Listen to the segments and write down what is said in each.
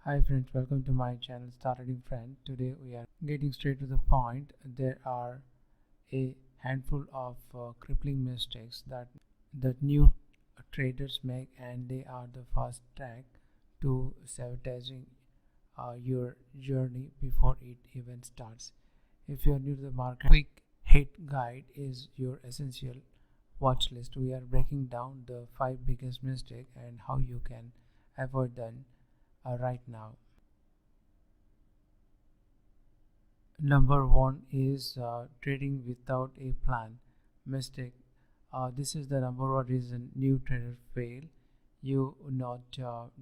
Hi friends, welcome to my channel Starting Friend. Today we are getting straight to the point. There are a handful of crippling mistakes that new traders make, and they are the fast track to sabotaging your journey before it even starts. If you are new to the market, quick hit guide is your essential watch list. We are breaking down the 5 biggest mistakes and how you can avoid them right now. Number one is trading without a plan. Mistake. This is the number one reason new traders fail. You would not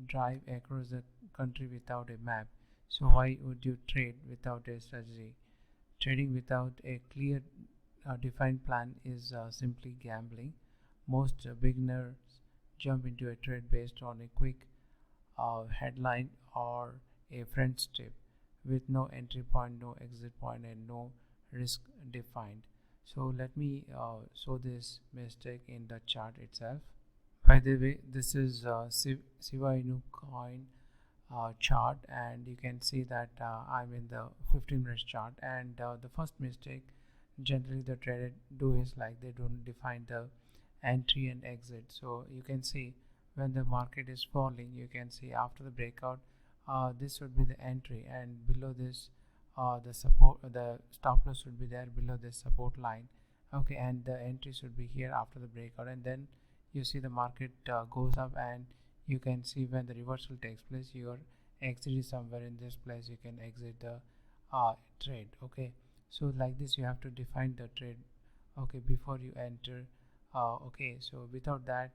drive across the country without a map. So why would you trade without a strategy? Trading without a clear defined plan is simply gambling. Most beginners jump into a trade based on a quick headline or a friend's tip with no entry point, no exit point, and no risk defined. So let me show this mistake in the chart itself. By the way, this is Shiba Inu coin chart, and you can see that I'm in the 15 minutes chart. And the first mistake generally the trader do is like they don't define the entry and exit. So you can see when the market is falling, you can see after the breakout, this would be the entry, and below this the support, the stop loss should be there below this support line. Okay, and the entry should be here after the breakout, and then you see the market goes up, and you can see when the reversal takes place, your exit is somewhere in this place. You can exit the trade. Okay, so like this you have to define the trade, okay, before you enter. Okay, so without that,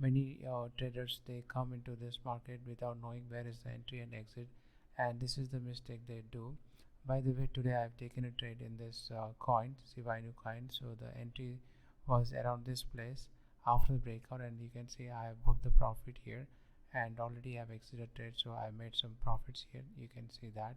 many traders they come into this market without knowing where is the entry and exit, and this is the mistake they do. By the way, today I have taken a trade in this coin, Shiba Inu coin. So the entry was around this place after the breakout, and you can see I have booked the profit here, and already I have exited trade, so I made some profits here. You can see that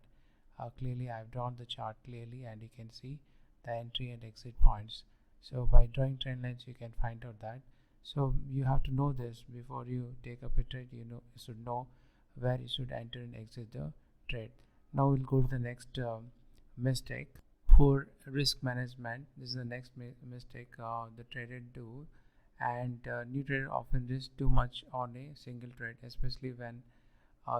clearly. I have drawn the chart clearly, and you can see the entry and exit points. So by drawing trend lines you can find out that. So you have to know this before you take up a trade. You should know where you should enter and exit the trade. Now we'll go to the next mistake. Poor risk management. This is the next mistake the trader do, and new trader often risk too much on a single trade, especially when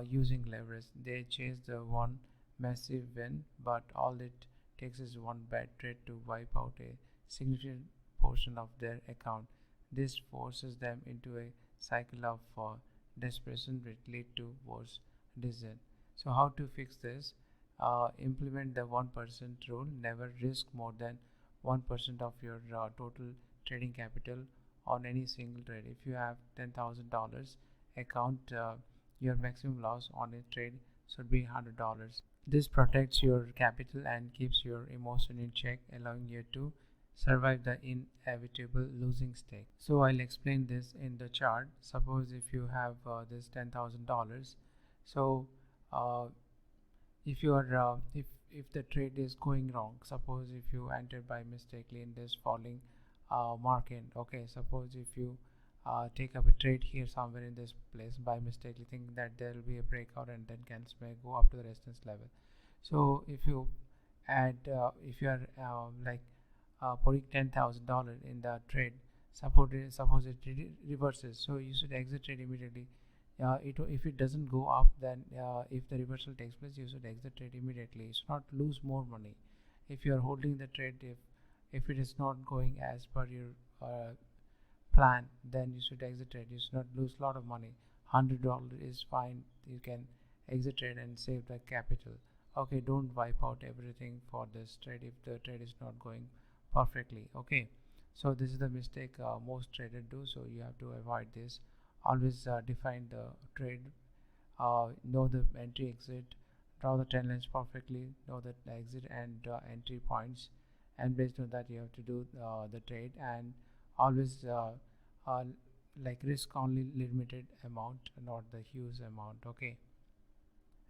using leverage. They chase the one massive win, but all it takes is one bad trade to wipe out a significant portion of their account. This forces them into a cycle of desperation, which lead to worse decision. So how to fix this? Implement the 1% rule. Never risk more than 1% of your total trading capital on any single trade. If you have $10,000 account, your maximum loss on a trade should be $100. This protects your capital and keeps your emotion in check, allowing you to survive the inevitable losing stake. So I'll explain this in the chart. Suppose if you have this $10,000, so uh, if you are if the trade is going wrong, suppose if you entered by mistakenly in this falling market. Okay, suppose if you take up a trade here somewhere in this place by mistakenly thinking that there will be a breakout and then candles may go up to the resistance level. So if you add if you are like putting $10,000 in the trade, suppose it reverses, so you should exit trade immediately. If it doesn't go up, then if the reversal takes place, you should exit trade immediately. You should not lose more money. If you are holding the trade, if it is not going as per your plan, then you should exit trade. You should not lose a lot of money. $100 is fine. You can exit trade and save the capital. Okay, don't wipe out everything for this trade if the trade is not going perfectly. Okay, so this is the mistake most traders do, so you have to avoid this. Always define the trade, know the entry exit, draw the trend lines perfectly, know the exit and entry points, and based on that you have to do the trade. And always uh, like risk only limited amount, not the huge amount. Okay,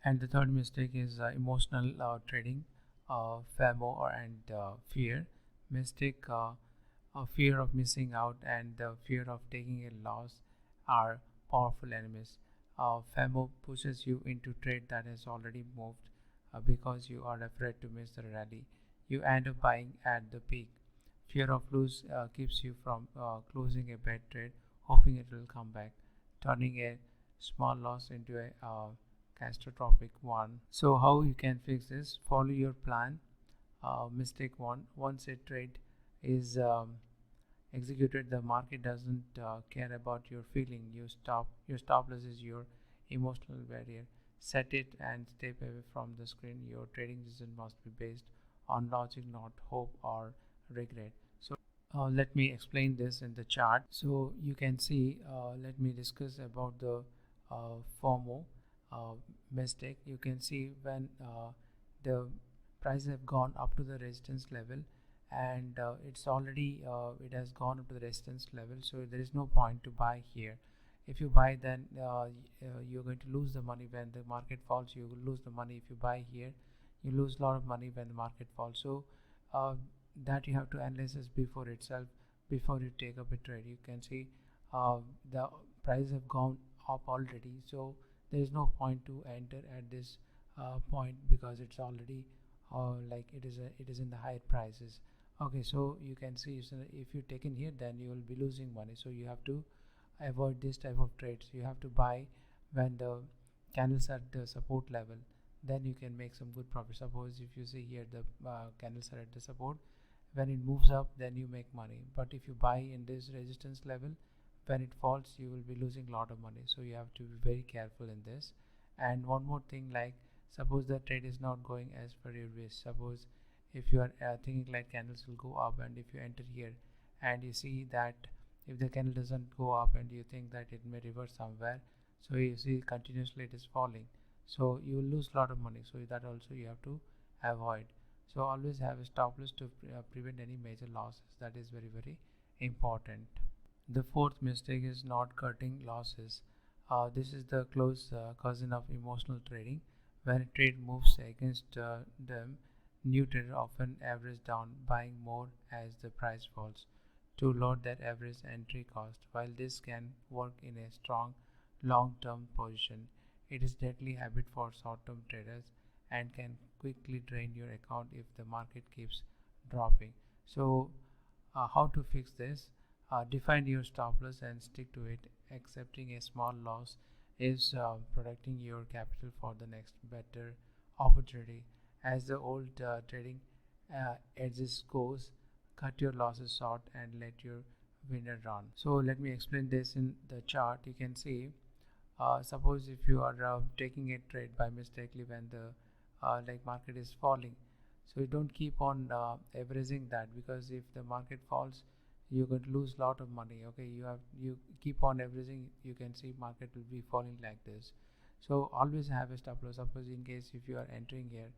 and the third mistake is emotional trading, FOMO and fear. Mistake, fear of missing out and the fear of taking a loss are powerful enemies. FOMO pushes you into trade that has already moved because you are afraid to miss the rally. You end up buying at the peak. Fear of lose keeps you from closing a bad trade, hoping it will come back, turning a small loss into a catastrophic one. So, how you can fix this? Follow your plan. Mistake one: once a trade is executed, the market doesn't care about your feeling. Your stop loss is your emotional barrier. Set it and step away from the screen. Your trading decision must be based on logic, not hope or regret. So let me explain this in the chart. So you can see, let me discuss about the FOMO mistake. You can see when the prices have gone up to the resistance level, and it has gone up to the resistance level, so there is no point to buy here. If you buy, then you're going to lose the money. When the market falls, you will lose the money. If you buy here, you lose a lot of money when the market falls. So that you have to analyze this before itself, before you take up a trade. You can see the prices have gone up already, so there is no point to enter at this point, because it's already it is in the higher prices. Okay, so you can see, so if you take in here, then you will be losing money. So you have to avoid this type of trades. You have to buy when the candles are at the support level, then you can make some good profit. Suppose if you see here the candles are at the support, when it moves up, then you make money. But if you buy in this resistance level, when it falls, you will be losing a lot of money. So you have to be very careful in this. And one more thing, like suppose the trade is not going as per your wish. Suppose if you are thinking like candles will go up, and if you enter here and you see that if the candle doesn't go up and you think that it may reverse somewhere, so you see continuously it is falling, so you will lose a lot of money. So that also you have to avoid. So always have a stop loss to prevent any major losses. That is very, very important. The fourth mistake is not cutting losses. This is the close cousin of emotional trading. When a trade moves against them, new traders often average down, buying more as the price falls to lower their average entry cost. While this can work in a strong long-term position, it is deadly habit for short-term traders and can quickly drain your account if the market keeps dropping. So how to fix this? Define your stop loss and stick to it. Accepting a small loss is protecting your capital for the next better opportunity. As the old trading adage goes, cut your losses short and let your winner run. So let me explain this in the chart. You can see, suppose if you are taking a trade by mistakenly when the market is falling, so you don't keep on averaging that, because if the market falls, you're going to lose a lot of money. Okay, you keep on averaging, you can see market will be falling like this. So always have a stop loss. Suppose in case if you are entering here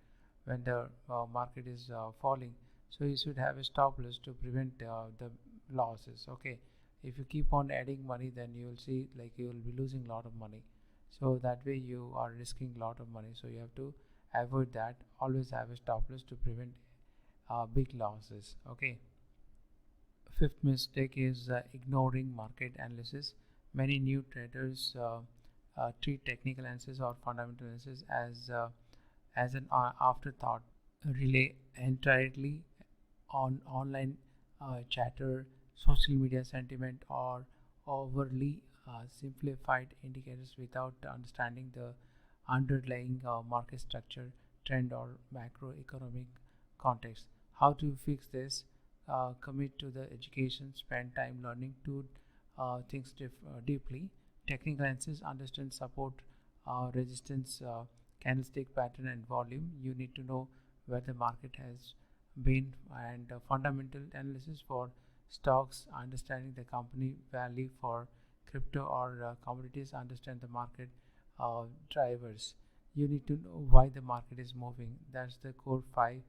when the market is falling, so you should have a stop loss to prevent the losses. Okay, if you keep on adding money, then you will see like you will be losing a lot of money. So that way you are risking a lot of money. So you have to avoid that. Always have a stop loss to prevent big losses. Okay. Fifth mistake is ignoring market analysis. Many new traders treat technical analysis or fundamental analysis as an afterthought, rely entirely on online chatter, social media sentiment, or overly simplified indicators without understanding the underlying market structure, trend, or macroeconomic context. How to fix this? Commit to the education, spend time learning to things deeply. Technical analysis, understand support, resistance, candlestick pattern, and volume. You need to know where the market has been. And fundamental analysis for stocks, understanding the company value. For crypto or commodities, understand the market drivers. You need to know why the market is moving. That's the core five.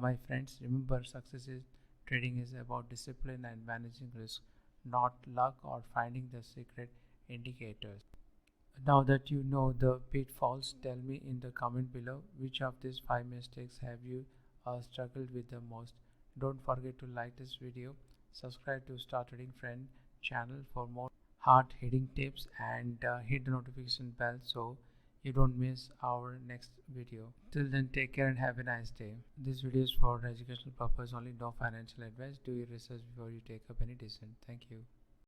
My friends, remember, success is trading is about discipline and managing risk, not luck or finding the secret indicators. Now that you know the pitfalls, tell me in the comment below which of these 5 mistakes have you struggled with the most. Don't forget to like this video, subscribe to Start Trading Friend channel for more hard hitting tips, and hit the notification bell so you don't miss our next video. Till then, take care and have a nice day. This video is for educational purpose only, no financial advice. Do your research before you take up any decision. Thank you.